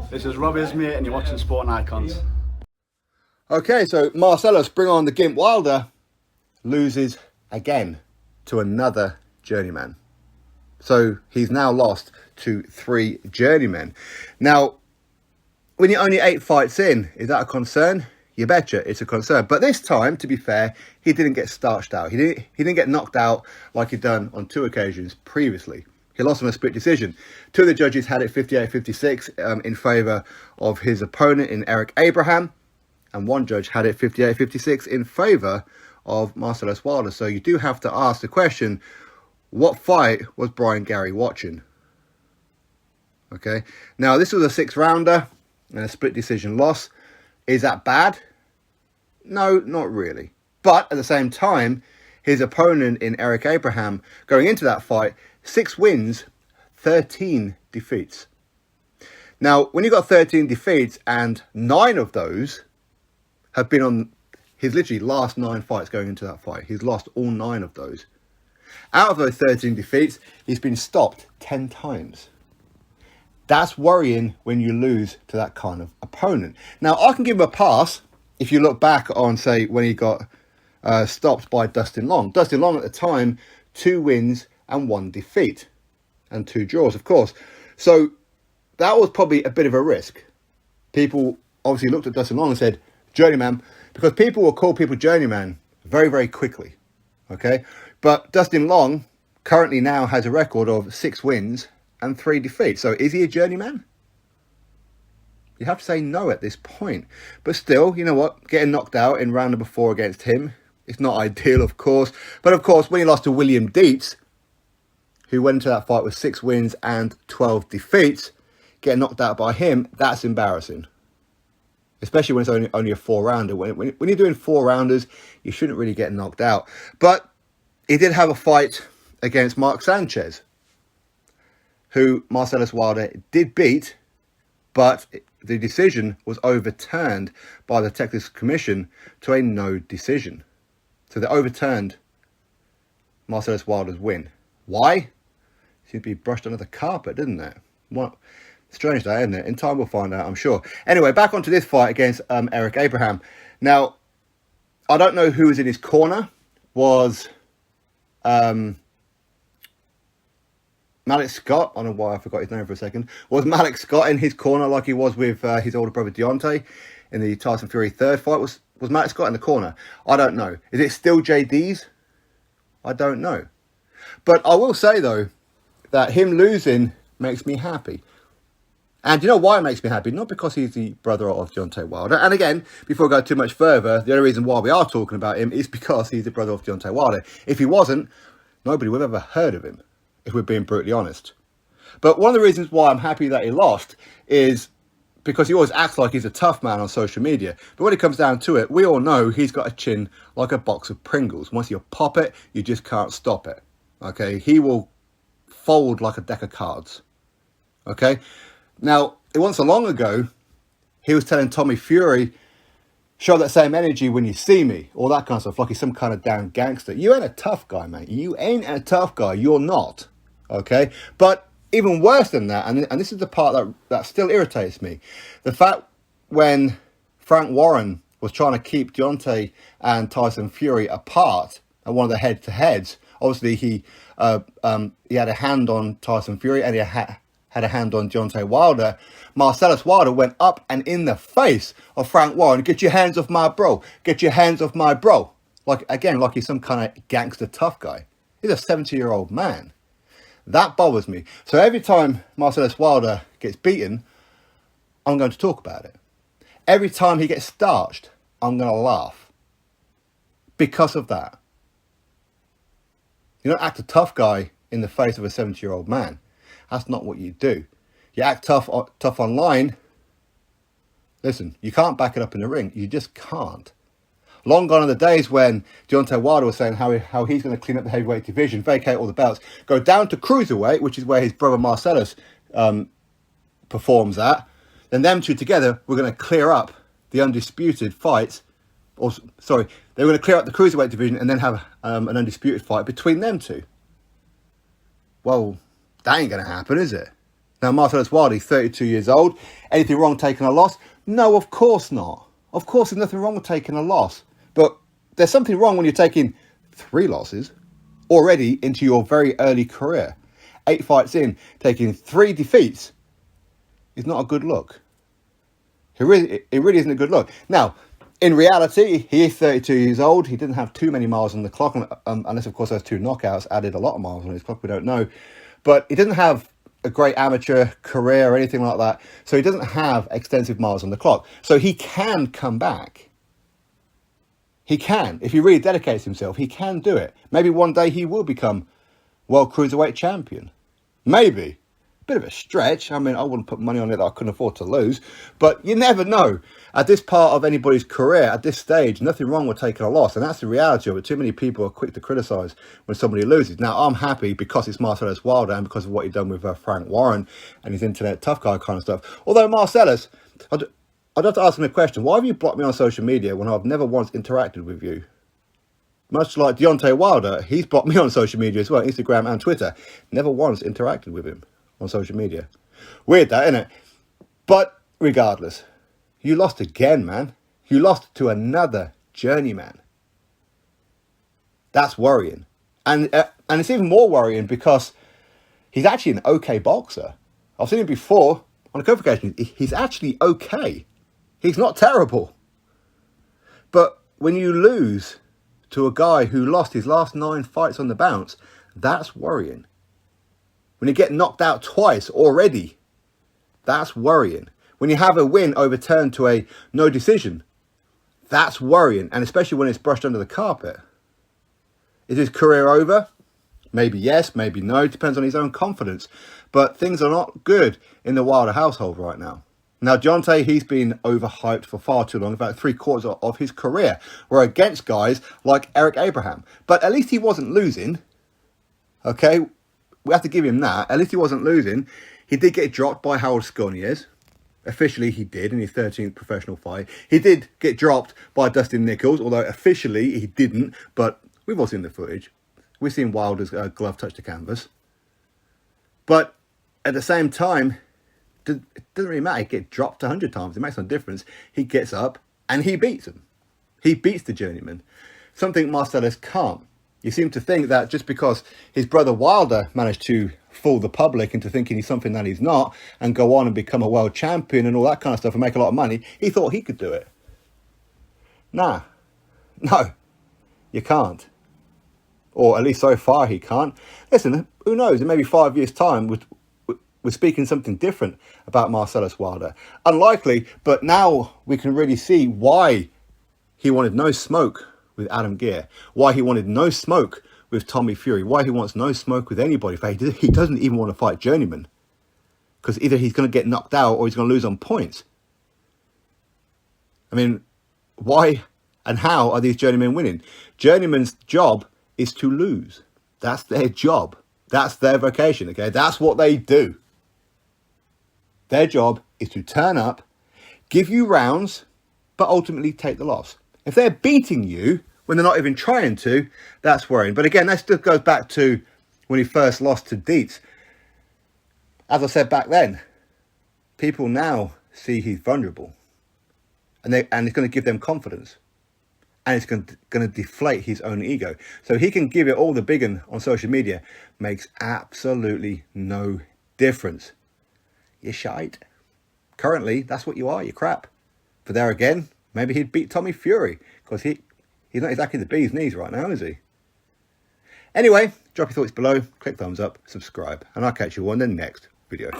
This is Rob Ismay and you're watching Sporting Icons. Okay, so Marsellos, bring on the Gimp Wilder, loses again to another journeyman. So he's now lost to 3 journeymen. Now, when you're only 8 fights in, is that a concern? You betcha, it's a concern. But this time, to be fair, he didn't get starched out. He didn't get knocked out like he'd done on 2 occasions previously. He lost on a split decision. 2 of the judges had it 58-56 in favour of his opponent in Eric Abraham. And 1 judge had it 58-56 in favour of Marsellos Wilder. So you do have to ask the question, what fight was Brian Gary watching? Okay, now this was a 6-rounder and a split decision loss. Is that bad? No, not really. But at the same time, his opponent in Eric Abraham, going into that fight, 6 wins, 13 defeats. Now, when you've got 13 defeats and 9 of those have been on his literally last 9 fights going into that fight. He's lost all 9 of those. Out of those 13 defeats, he's been stopped 10 times. That's worrying when you lose to that kind of opponent. Now, I can give him a pass if you look back on, say, when he got stopped by Dustin Long. Dustin Long at the time, 2 wins and 1 defeat. And 2 draws, of course. So that was probably a bit of a risk. People obviously looked at Dustin Long and said, journeyman, because people will call people journeyman very, very quickly. Okay? But Dustin Long currently now has a record of 6 wins and 3 defeats. So is he a journeyman? You have to say no at this point. But still, you know what? Getting knocked out in round number 4 against him, it's not ideal, of course. But of course, when he lost to William Dietz, who went into that fight with 6 wins and 12 defeats, getting knocked out by him, that's embarrassing. Especially when it's only a 4-rounder. When you're doing 4-rounders, you shouldn't really get knocked out. But he did have a fight against Mark Sanchez, who Marsellos Wilder did beat, but the decision was overturned by the Texas Commission to a no decision. So they overturned Marsellos Wilder's win. Why? Seemed to be brushed under the carpet, didn't it? What? Strange day, isn't it? In time we'll find out, I'm sure. Anyway, back onto this fight against Eric Abraham. Now, I don't know who was in his corner. Was Malik Scott, I don't know why I forgot his name for a second. Was Malik Scott in his corner like he was with his older brother Deontay in the Tyson Fury 3rd fight? Was Malik Scott in the corner? I don't know. Is it still JD's? I don't know. But I will say, though, that him losing makes me happy. And you know why it makes me happy? Not because he's the brother of Deontay Wilder. And again, before I go too much further, the only reason why we are talking about him is because he's the brother of Deontay Wilder. If he wasn't, nobody would have ever heard of him, if we're being brutally honest. But one of the reasons why I'm happy that he lost is because he always acts like he's a tough man on social media. But when it comes down to it, we all know he's got a chin like a box of Pringles. Once you pop it, you just can't stop it. Okay? He will fold like a deck of cards. Okay? Now, it wasn't so long ago, he was telling Tommy Fury, show that same energy when you see me, all that kind of stuff, like he's some kind of damn gangster. You ain't a tough guy, mate. You ain't a tough guy. You're not. Okay? But even worse than that, and this is the part that still irritates me, the fact when Frank Warren was trying to keep Deontay and Tyson Fury apart at one of the head-to-heads, obviously he had a hand on Tyson Fury and he had a hand on Deontay Wilder. Marsellos Wilder went up and in the face of Frank Warren. Get your hands off my bro. Get your hands off my bro. Like he's some kind of gangster tough guy. He's a 70-year-old man. That bothers me. So every time Marsellos Wilder gets beaten, I'm going to talk about it. Every time he gets starched, I'm going to laugh. Because of that. You don't act a tough guy in the face of a 70-year-old man. That's not what you do. You act tough online. Listen, you can't back it up in the ring. You just can't. Long gone are the days when Deontay Wilder was saying how he's going to clean up the heavyweight division, vacate all the belts, go down to cruiserweight, which is where his brother Marsellos performs at. Then them two together, we're going to clear up the undisputed fights. Or sorry, they're going to clear up the cruiserweight division and then have an undisputed fight between them two. Well, that ain't going to happen, is it? Now, Marsellos Wilder, he's 32 years old. Anything wrong taking a loss? No, of course not. Of course, there's nothing wrong with taking a loss. But there's something wrong when you're taking 3 losses already into your very early career. 8 fights in, taking 3 defeats is not a good look. It really isn't a good look. Now, in reality, he is 32 years old. He didn't have too many miles on the clock, unless, of course, those 2 knockouts added a lot of miles on his clock. We don't know. But he doesn't have a great amateur career or anything like that. So he doesn't have extensive miles on the clock. So he can come back. He can. If he really dedicates himself, he can do it. Maybe one day he will become world cruiserweight champion. Maybe. Bit of a stretch. I mean, I wouldn't put money on it that I couldn't afford to lose. But you never know. At this part of anybody's career, at this stage, nothing wrong with taking a loss. And that's the reality of it. Too many people are quick to criticise when somebody loses. Now, I'm happy because it's Marsellos Wilder and because of what he's done with Frank Warren and his internet tough guy kind of stuff. Although, Marsellos, I'd have to ask him a question. Why have you blocked me on social media when I've never once interacted with you? Much like Deontay Wilder, he's blocked me on social media as well, Instagram and Twitter. Never once interacted with him on social media. Weird that, isn't it? But regardless, you lost again, man. You lost to another journeyman. That's worrying. And it's even more worrying because he's actually an okay boxer. I've seen him before on a couple of occasions. He's actually okay. He's not terrible. But when you lose to a guy who lost his last 9 fights on the bounce, that's worrying. When you get knocked out twice already, that's worrying. When you have a win overturned to a no decision, that's worrying. And especially when it's brushed under the carpet. Is his career over? Maybe yes, maybe no. It depends on his own confidence. But things are not good in the Wilder household right now. Now, Deontay, he's been overhyped for far too long. About 3/4 of his career were against guys like Eric Abraham. But at least he wasn't losing. Okay? We have to give him that. At least he wasn't losing. He did get dropped by Harold Skoniez. Officially, he did in his 13th professional fight. He did get dropped by Dustin Nichols, although officially he didn't. But we've all seen the footage. We've seen Wilder's glove touch the canvas. But at the same time, it doesn't really matter. He gets dropped 100 times. It makes no difference. He gets up and he beats him. He beats the journeyman. Something Marsellos can't. You seem to think that just because his brother Wilder managed to fool the public into thinking he's something that he's not and go on and become a world champion and all that kind of stuff and make a lot of money, he thought he could do it. Nah. No. You can't. Or at least so far he can't. Listen, who knows? In maybe 5 years' time, we're speaking something different about Marsellos Wilder. Unlikely, but now we can really see why he wanted no smoke with Adam Gear, why he wanted no smoke with Tommy Fury, why he wants no smoke with anybody. In fact, he doesn't even want to fight Journeyman, because either he's going to get knocked out or he's going to lose on points. I mean, why and how are these Journeymen winning? Journeyman's job is to lose. That's their job. That's their vocation, okay? That's what they do. Their job is to turn up, give you rounds, but ultimately take the loss. If they're beating you when they're not even trying to, that's worrying. But again, that still goes back to when he first lost to Dietz. As I said back then, people now see he's vulnerable. And it's going to give them confidence. And it's going to deflate his own ego. So he can give it all the big one on social media. Makes absolutely no difference. You're shite. Currently, that's what you are. You're crap. But there again, maybe he'd beat Tommy Fury. Because he's not exactly the bee's knees right now, is he? Anyway, drop your thoughts below. Click thumbs up. Subscribe. And I'll catch you on the next video.